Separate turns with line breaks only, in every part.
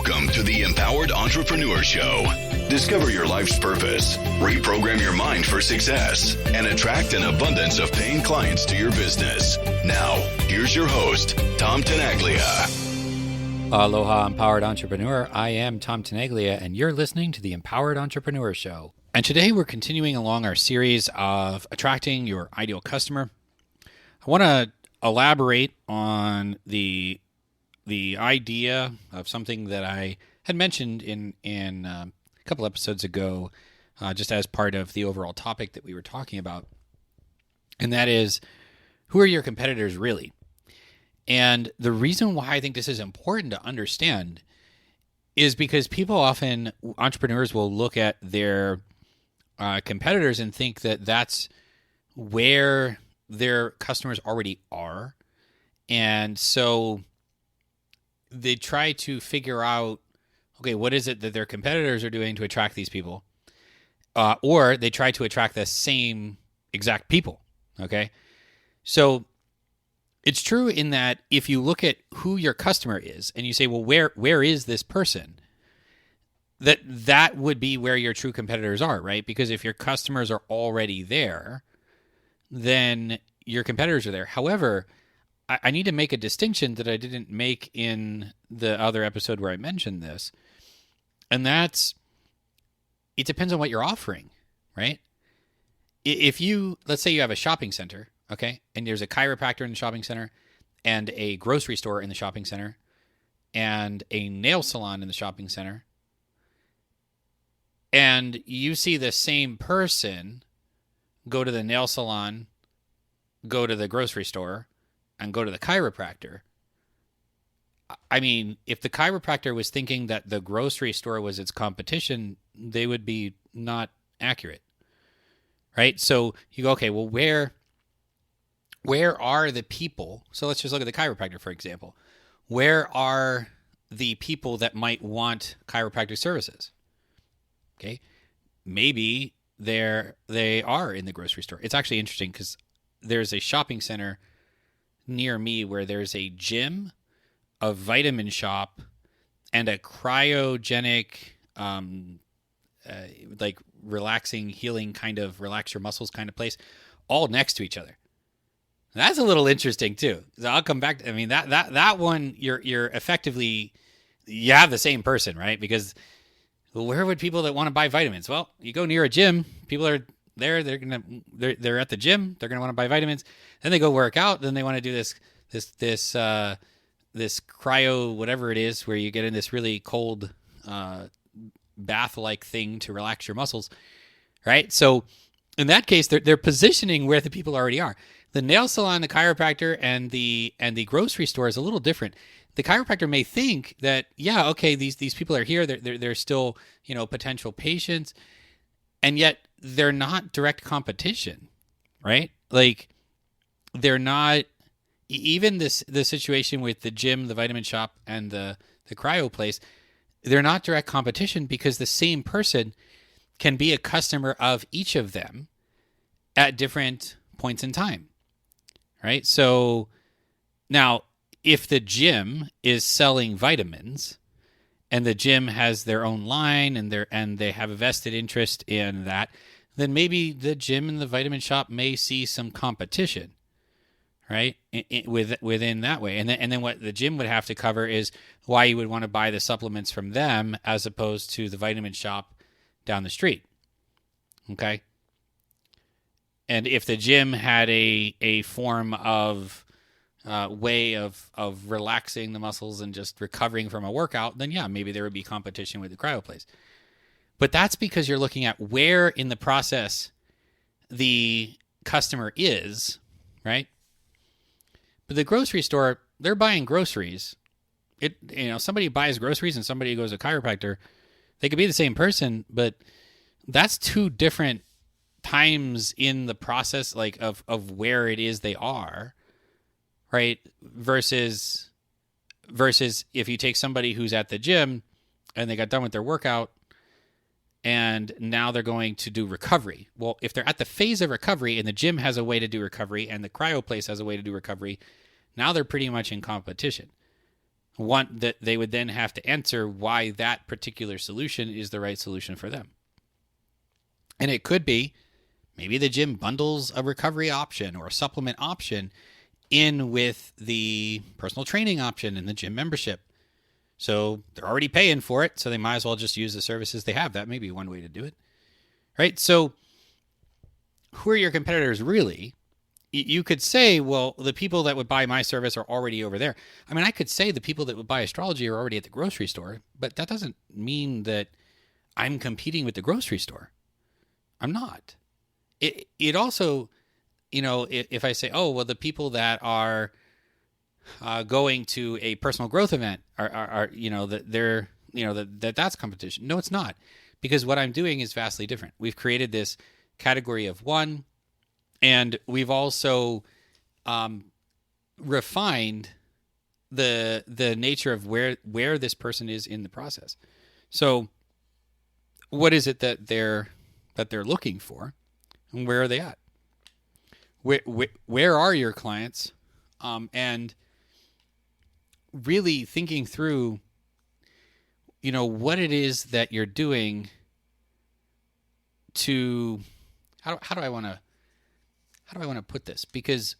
Welcome to the Empowered Entrepreneur Show. Discover your life's purpose, reprogram your mind for success, and attract an abundance of paying clients to your business. Now, here's your host, Tom Tenaglia.
Aloha, Empowered Entrepreneur. I am Tom Tenaglia, and you're listening to the Empowered Entrepreneur Show. And today we're continuing along our series of attracting your ideal customer. I want to elaborate on the idea of something that I had mentioned in a couple episodes ago, just as part of the overall topic that we were talking about. And that is, who are your competitors really? And the reason why I think this is important to understand is because entrepreneurs will look at their competitors and think that that's where their customers already are. And so they try to figure out, okay, what is it that their competitors are doing to attract these people? Or they try to attract the same exact people, okay? So it's true in that if you look at who your customer is and you say, well, where is this person? That would be where your true competitors are, right? Because if your customers are already there, then your competitors are there. However, I need to make a distinction that I didn't make in the other episode where I mentioned this. And that's, it depends on what you're offering, right? If let's say you have a shopping center, okay, and there's a chiropractor in the shopping center and a grocery store in the shopping center and a nail salon in the shopping center, and you see the same person go to the nail salon, go to the grocery store, and go to the chiropractor. I mean, if the chiropractor was thinking that the grocery store was its competition, they would be not accurate, right? So you go, okay, well, where are the people? So let's just look at the chiropractor, for example. Where are the people that might want chiropractic services? Okay, maybe they are in the grocery store. It's actually interesting because there's a shopping center near me where there's a gym, a vitamin shop, and a cryogenic, like relaxing, healing kind of relax your muscles kind of place, all next to each other. That's a little interesting too. So I'll come back to, I mean, that one, you're effectively, you have the same person, right? Because where would people that want to buy vitamins? Well, you go near a gym, people are there, they're at the gym, they're going to want to buy vitamins. Then they go work out, then they want to do this cryo, whatever it is, where you get in this really cold bath-like thing to relax your muscles, right? So in that case, they're positioning where the people already are. The nail salon, the chiropractor, and the grocery store is a little different. The chiropractor may think that, yeah, okay, these people are here, they're still, potential patients, and yet they're not direct competition, right? Like, they're not, even the situation with the gym, the vitamin shop, and the cryo place, they're not direct competition because the same person can be a customer of each of them at different points in time, right? So now, if the gym is selling vitamins and the gym has their own line and they have a vested interest in that, then maybe the gym and the vitamin shop may see some competition, right? Within that way. And then what the gym would have to cover is why you would want to buy the supplements from them as opposed to the vitamin shop down the street. Okay? And if the gym had a form of way of relaxing the muscles and just recovering from a workout, then yeah, maybe there would be competition with the cryo place. But that's because you're looking at where in the process the customer is, right? But the grocery store, they're buying groceries. Somebody buys groceries and somebody goes to a chiropractor. They could be the same person, but that's two different times in the process, like of where it is they are, right? Versus if you take somebody who's at the gym and they got done with their workout and now they're going to do recovery. Well, if they're at the phase of recovery and the gym has a way to do recovery and the cryo place has a way to do recovery, now they're pretty much in competition, want that they would then have to answer why that particular solution is the right solution for them. And it could be maybe the gym bundles a recovery option or a supplement option in with the personal training option in the gym membership. So they're already paying for it, so they might as well just use the services they have. That may be one way to do it, right? So who are your competitors really? You could say, well, the people that would buy my service are already over there. I mean, I could say the people that would buy astrology are already at the grocery store, but that doesn't mean that I'm competing with the grocery store. I'm not. It also, if I say, oh, well, the people that are going to a personal growth event are that they're, that's competition. No, it's not, because what I'm doing is vastly different. We've created this category of one, and we've also refined the nature of where this person is in the process. So what is it that they're looking for, and where are they at? Where are your clients? And really thinking through, what it is that you're doing to, how do I want to put this? Because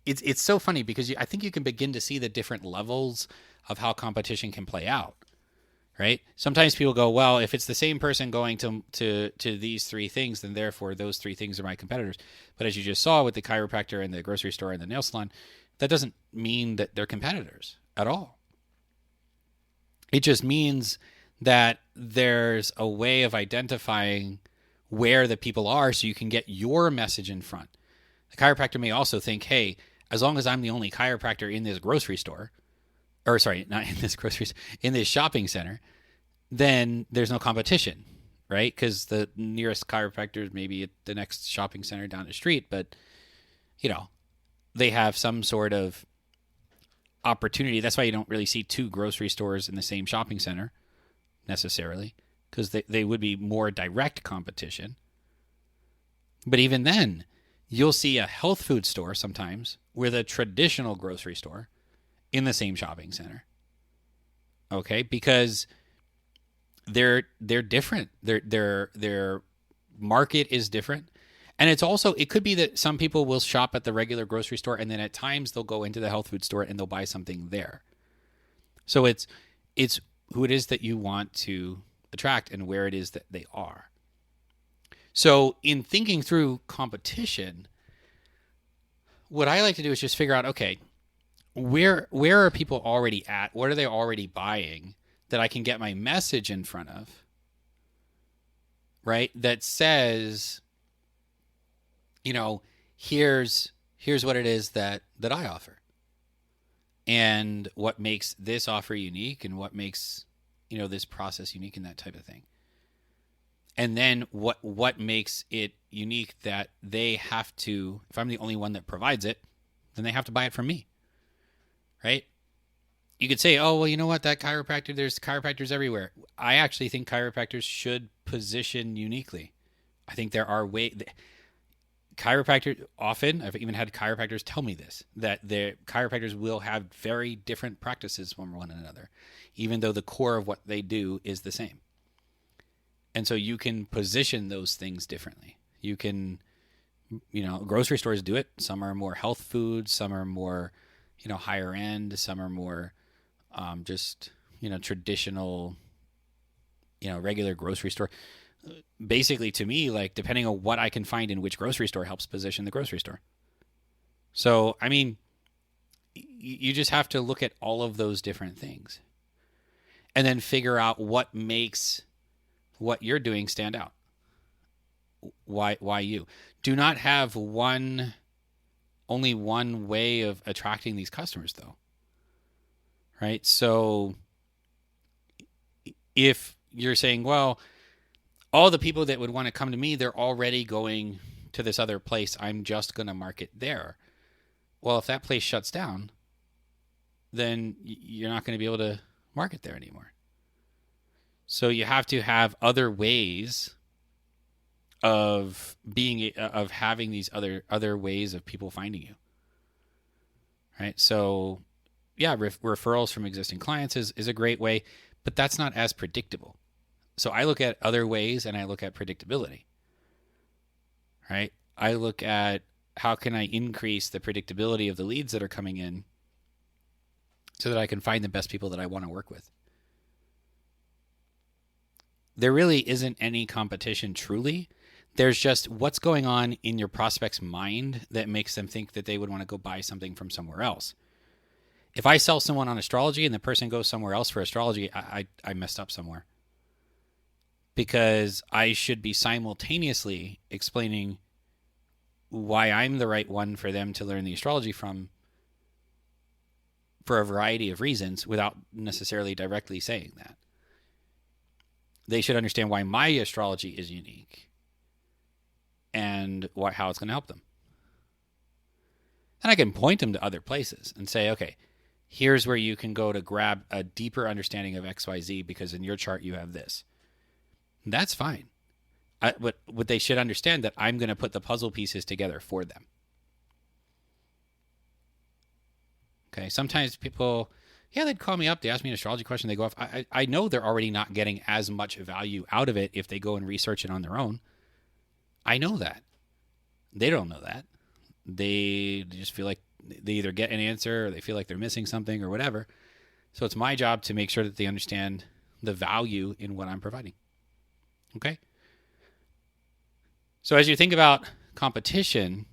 it's so funny, because I think you can begin to see the different levels of how competition can play out, right? Sometimes people go, well, if it's the same person going to these three things, then therefore those three things are my competitors. But as you just saw with the chiropractor and the grocery store and the nail salon, that doesn't mean that they're competitors at all. It just means that there's a way of identifying where the people are so you can get your message in front. The chiropractor may also think, hey, as long as I'm the only chiropractor in this grocery store, or sorry, not in this grocery store, in this shopping center, then there's no competition, right? Because the nearest chiropractor is maybe at the next shopping center down the street, but, they have some sort of opportunity. That's why you don't really see two grocery stores in the same shopping center necessarily, because they would be more direct competition. But even then, you'll see a health food store sometimes with a traditional grocery store in the same shopping center. Okay, because they're different. Their market is different. And it could be that some people will shop at the regular grocery store, and then at times they'll go into the health food store and they'll buy something there. So it's who it is that you want to attract and where it is that they are. So in thinking through competition, what I like to do is just figure out, okay, where are people already at? What are they already buying that I can get my message in front of, right? That says, here's what it is that I offer, and what makes this offer unique, and what makes, this process unique, and that type of thing. And then what makes it unique that they have to, if I'm the only one that provides it, then they have to buy it from me, right? You could say, oh, well, you know what, that chiropractor, there's chiropractors everywhere. I actually think chiropractors should position uniquely. I think there are chiropractors, often, I've even had chiropractors tell me this, that the chiropractors will have very different practices from one another, even though the core of what they do is the same. And so you can position those things differently. You can, grocery stores do it. Some are more health foods, some are more, higher end, some are more just, traditional, regular grocery store. Basically, to me, like, depending on what I can find in which grocery store helps position the grocery store. So, I mean, you just have to look at all of those different things and then figure out what makes what you're doing stand out. Why you? Do not have only one way of attracting these customers, though. Right? So if you're saying, well, all the people that would want to come to me, they're already going to this other place, I'm just going to market there. Well, if that place shuts down, then you're not going to be able to market there anymore. So you have to have other ways of having these other ways of people finding you. Right? So yeah, referrals from existing clients is a great way, but that's not as predictable. So I look at other ways, and I look at predictability, right? I look at how can I increase the predictability of the leads that are coming in so that I can find the best people that I want to work with. There really isn't any competition truly. There's just what's going on in your prospect's mind that makes them think that they would want to go buy something from somewhere else. If I sell someone on astrology and the person goes somewhere else for astrology, I messed up somewhere. Because I should be simultaneously explaining why I'm the right one for them to learn the astrology from for a variety of reasons without necessarily directly saying that. They should understand why my astrology is unique and how it's going to help them. And I can point them to other places and say, okay, here's where you can go to grab a deeper understanding of XYZ because in your chart you have this. That's fine. But they should understand that I'm going to put the puzzle pieces together for them. Okay, sometimes people, they'd call me up, they ask me an astrology question, they go off. I know they're already not getting as much value out of it if they go and research it on their own. I know that. They don't know that. They just feel like they either get an answer or they feel like they're missing something or whatever. So it's my job to make sure that they understand the value in what I'm providing. Okay? So as you think about competition,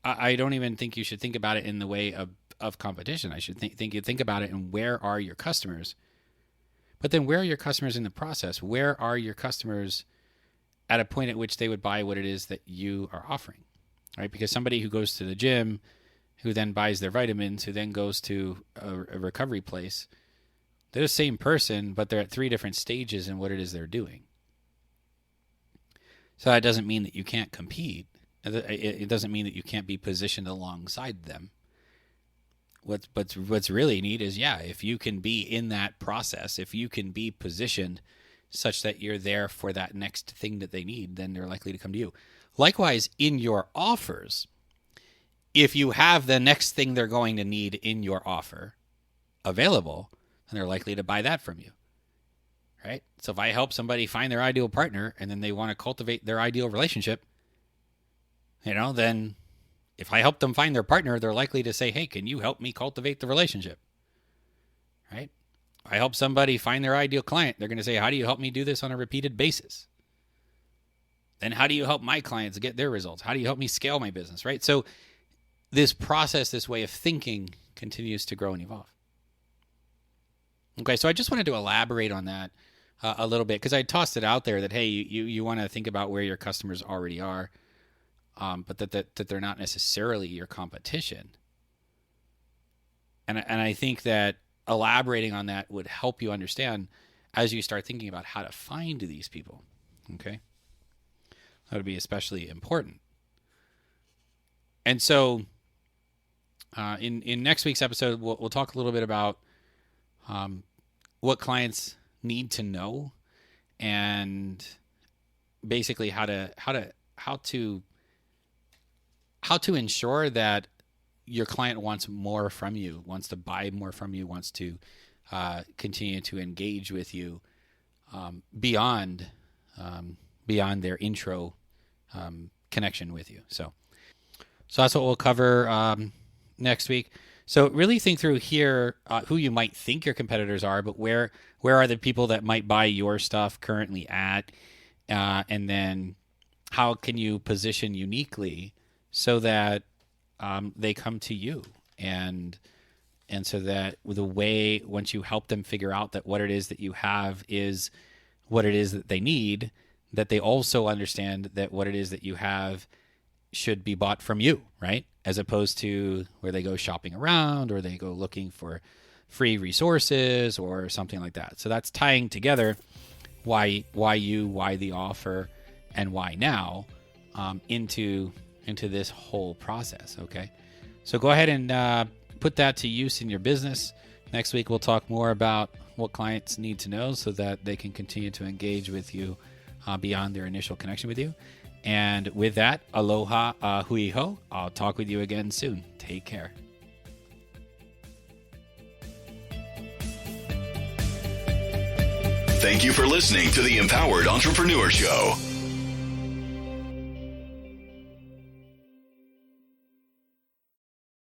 I don't even think you should think about it in the way of competition. I should think you think about it in where are your customers? But then where are your customers in the process? Where are your customers at a point at which they would buy what it is that you are offering? Right? Because somebody who goes to the gym, who then buys their vitamins, who then goes to a recovery place, they're the same person, but they're at 3 different stages in what it is they're doing. So that doesn't mean that you can't compete. It doesn't mean that you can't be positioned alongside them. What's really neat is, if you can be in that process, if you can be positioned such that you're there for that next thing that they need, then they're likely to come to you. Likewise, in your offers, if you have the next thing they're going to need in your offer available, then they're likely to buy that from you. Right? So if I help somebody find their ideal partner and then they want to cultivate their ideal relationship, then if I help them find their partner, they're likely to say, hey, can you help me cultivate the relationship? Right? If I help somebody find their ideal client, they're going to say, how do you help me do this on a repeated basis? Then how do you help my clients get their results? How do you help me scale my business? Right? So this process, this way of thinking continues to grow and evolve. Okay, so I just wanted to elaborate on that a little bit because I tossed it out there that, hey, you want to think about where your customers already are, but that they're not necessarily your competition. And I think that elaborating on that would help you understand as you start thinking about how to find these people. Okay, that would be especially important. And so, in next week's episode, we'll talk a little bit about what clients need to know, and basically how to ensure that your client wants more from you, wants to buy more from you, wants to continue to engage with you beyond their intro connection with you. So that's what we'll cover next week. So really think through here who you might think your competitors are, but where are the people that might buy your stuff currently at, and then how can you position uniquely so that they come to you, and so that the way once you help them figure out that what it is that you have is what it is that they need, that they also understand that what it is that you have should be bought from you, right? As opposed to where they go shopping around or they go looking for free resources or something like that. So that's tying together why the offer, and why now into this whole process. Okay, so go ahead and put that to use in your business. Next week we'll talk more about what clients need to know so that they can continue to engage with you beyond their initial connection with you. And with that, aloha, hui ho. I'll talk with you again soon. Take care.
Thank you for listening to the Empowered Entrepreneur Show.